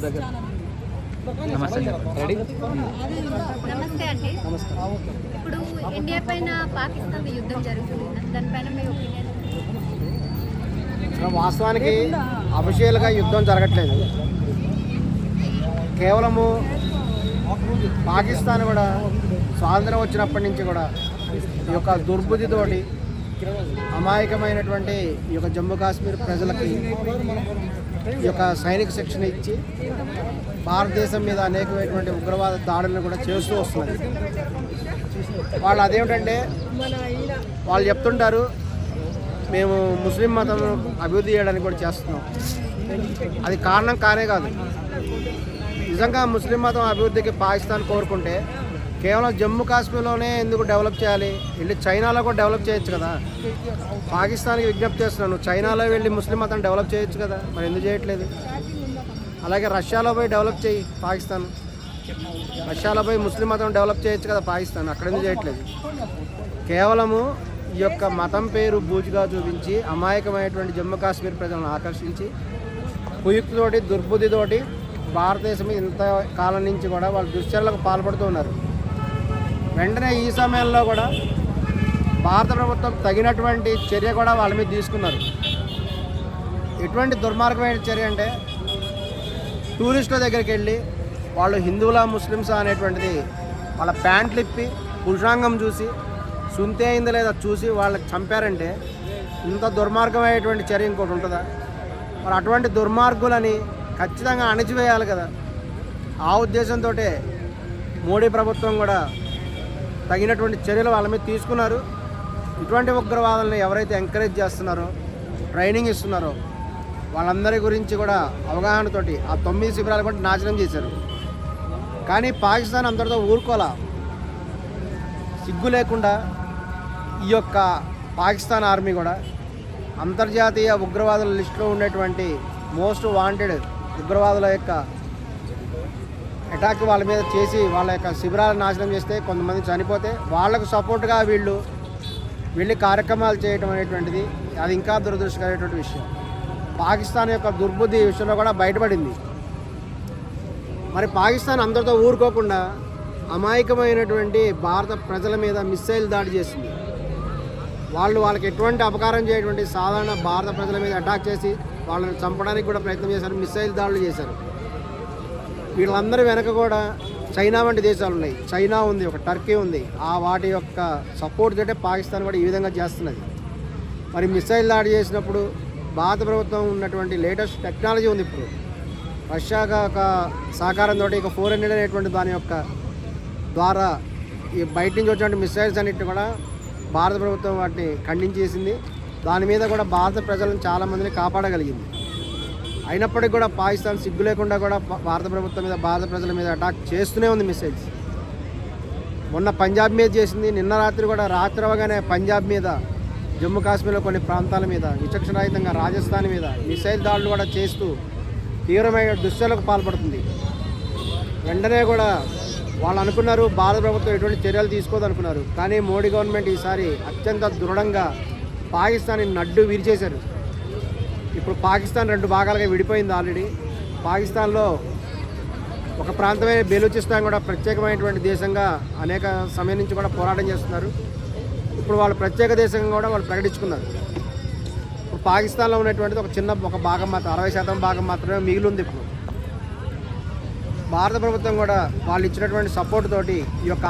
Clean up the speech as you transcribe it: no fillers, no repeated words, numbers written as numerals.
నమస్తే అండి. ఇప్పుడు ఇండియా పైన పాకిస్తాన్ యుద్ధం జరుగుతుంది, దానిపైన మీ ఒపీనియన్? వాస్తవానికి అఫీషియల్గా యుద్ధం జరగట్లేదు. కేవలము పాకిస్తాన్ కూడా స్వాతంత్రం వచ్చినప్పటి నుంచి కూడా ఈ యొక్క దుర్బుద్ధితోటి అమాయకమైనటువంటి ఈ యొక్క జమ్మూ కాశ్మీర్ ప్రజలకి ఈ యొక్క సైనిక శిక్షణ ఇచ్చి భారతదేశం మీద అనేకమైనటువంటి ఉగ్రవాద దాడులను కూడా చేస్తూ వస్తున్నారు. వాళ్ళు అదేమిటంటే వాళ్ళు చెప్తుంటారు మేము ముస్లిం మతం అభివృద్ధి చేయడానికి కూడా చేస్తున్నాం. అది కారణం కానే కాదు. నిజంగా ముస్లిం మతం అభివృద్ధికి పాకిస్తాన్ కోరుకుంటే కేవలం జమ్మూ కాశ్మీర్లోనే ఎందుకు డెవలప్ చేయాలి? వెళ్ళి చైనాలో కూడా డెవలప్ చేయొచ్చు కదా. పాకిస్తాన్కి విజ్ఞప్తి చేస్తున్నాను, చైనాలో వెళ్ళి ముస్లిం మతం డెవలప్ చేయొచ్చు కదా, మరి ఎందుకు చేయట్లేదు? అలాగే రష్యాలో పోయి డెవలప్ చేయి పాకిస్తాన్, రష్యాలో పోయి ముస్లిం మతం డెవలప్ చేయొచ్చు కదా పాకిస్తాన్, అక్కడ ఎందుకు చేయట్లేదు? కేవలము ఈ యొక్క మతం పేరు బూజుగా చూపించి అమాయకమైనటువంటి జమ్మూ కాశ్మీర్ ప్రజలను ఆకర్షించి కుయుక్తితోటి దుర్బుద్ధితోటి భారతదేశం ఇంత కాలం నుంచి కూడా వాళ్ళు దుశ్చర్యలకు పాల్పడుతూ ఉన్నారు. వెంటనే ఈ సమయంలో కూడా భారత ప్రభుత్వం తగినటువంటి చర్య కూడా వాళ్ళ మీద తీసుకున్నారు. ఎటువంటి దుర్మార్గమైన చర్య అంటే టూరిస్టుల దగ్గరికి వెళ్ళి వాళ్ళు హిందువులా ముస్లిమ్సా అనేటువంటిది వాళ్ళ ప్యాంట్లు ఇప్పి పురుషాంగం చూసి సుంతే అయిందా లేదా చూసి వాళ్ళకి చంపారంటే ఇంత దుర్మార్గమైనటువంటి చర్య ఇంకోటి ఉంటుందా? మరి అటువంటి దుర్మార్గులని ఖచ్చితంగా అణిచివేయాలి కదా. ఆ ఉద్దేశంతో మోడీ ప్రభుత్వం కూడా తగినటువంటి చర్యలు వాళ్ళ మీద తీసుకున్నారు. ఇటువంటి ఉగ్రవాదులను ఎవరైతే ఎంకరేజ్ చేస్తున్నారో, ట్రైనింగ్ ఇస్తున్నారో వాళ్ళందరి గురించి కూడా అవగాహనతోటి ఆ 9 శిబిరాలు కూడా నాశనం చేశారు. కానీ పాకిస్తాన్ అందరితో ఊరుకోలా. సిగ్గు లేకుండా ఈ యొక్క పాకిస్తాన్ ఆర్మీ కూడా అంతర్జాతీయ ఉగ్రవాదుల లిస్టులో ఉండేటువంటి మోస్ట్ వాంటెడ్ ఉగ్రవాదుల యొక్క అటాక్ వాళ్ళ మీద చేసి వాళ్ళ యొక్క శిబిరాలను నాశనం చేస్తే కొంతమంది చనిపోతే వాళ్లకు సపోర్ట్గా వీళ్ళు వెళ్ళి కార్యక్రమాలు చేయడం అనేటువంటిది అది ఇంకా దురదృష్టకరమైనటువంటి విషయం. పాకిస్తాన్ యొక్క దుర్బుద్ధి విషయంలో కూడా బయటపడింది. మరి పాకిస్తాన్ అందరితో ఊరుకోకుండా అమాయకమైనటువంటి భారత ప్రజల మీద మిస్సైల్ దాడి చేసింది. వాళ్ళకి ఎటువంటి అపకారం చేయటువంటి సాధారణ భారత ప్రజల మీద అటాక్ చేసి వాళ్ళని చంపడానికి కూడా ప్రయత్నం చేశారు, మిస్సైల్ దాడులు చేశారు. వీళ్ళందరి వెనక కూడా చైనా వంటి దేశాలు ఉన్నాయి. చైనా ఉంది, ఒక టర్కీ ఉంది. ఆ వాటి యొక్క సపోర్ట్ తోటే పాకిస్తాన్ కూడా ఈ విధంగా చేస్తున్నది. మరి మిస్సైల్ దాడి చేసినప్పుడు భారత ప్రభుత్వం ఉన్నటువంటి లేటెస్ట్ టెక్నాలజీ ఉంది. ఇప్పుడు రష్యా సహకారంతో ఇక 400 అనేటువంటి దాని యొక్క ద్వారా ఈ బయట నుంచి వచ్చినటువంటి మిస్సైల్స్ అన్నింటినీ కూడా భారత ప్రభుత్వం వాటిని ఖండించేసింది. దాని మీద కూడా భారత ప్రజలను చాలామందిని కాపాడగలిగింది. అయినప్పటికీ కూడా పాకిస్తాన్ సిగ్గు లేకుండా కూడా భారత ప్రభుత్వం మీద, భారత ప్రజల మీద అటాక్ చేస్తూనే ఉంది మిసైల్స్. మొన్న పంజాబ్ మీద చేసింది. నిన్న రాత్రి కూడా రాత్రి అవగానే పంజాబ్ మీద, జమ్మూ కాశ్మీర్లో కొన్ని ప్రాంతాల మీద, విచక్షణరహితంగా రాజస్థాన్ మీద మిసైల్ దాడులు కూడా చేస్తూ తీవ్రమైన దుశ్చర్యలకు పాల్పడుతుంది. వెంటనే కూడా వాళ్ళు అనుకున్నారు భారత ప్రభుత్వం ఎటువంటి చర్యలు తీసుకోదనుకున్నారు. కానీ మోడీ గవర్నమెంట్ ఈసారి అత్యంత దృఢంగా పాకిస్తాన్ని నడ్డు విరిచేశారు. ఇప్పుడు పాకిస్తాన్ 2 భాగాలుగా విడిపోయింది ఆల్రెడీ. పాకిస్తాన్లో ఒక ప్రాంతమైన బెలూచిస్తాన్ కూడా ప్రత్యేకమైనటువంటి దేశంగా అనేక సమయం నుంచి కూడా పోరాటం చేస్తున్నారు. ఇప్పుడు వాళ్ళు ప్రత్యేక దేశంగా కూడా వాళ్ళు ప్రకటించుకున్నారు. ఇప్పుడు పాకిస్తాన్లో ఉన్నటువంటిది ఒక భాగం మాత్రం, 60% భాగం మాత్రమే మిగిలి ఉంది. ఇప్పుడు భారత ప్రభుత్వం కూడా వాళ్ళు ఇచ్చినటువంటి సపోర్ట్ తోటి ఈ యొక్క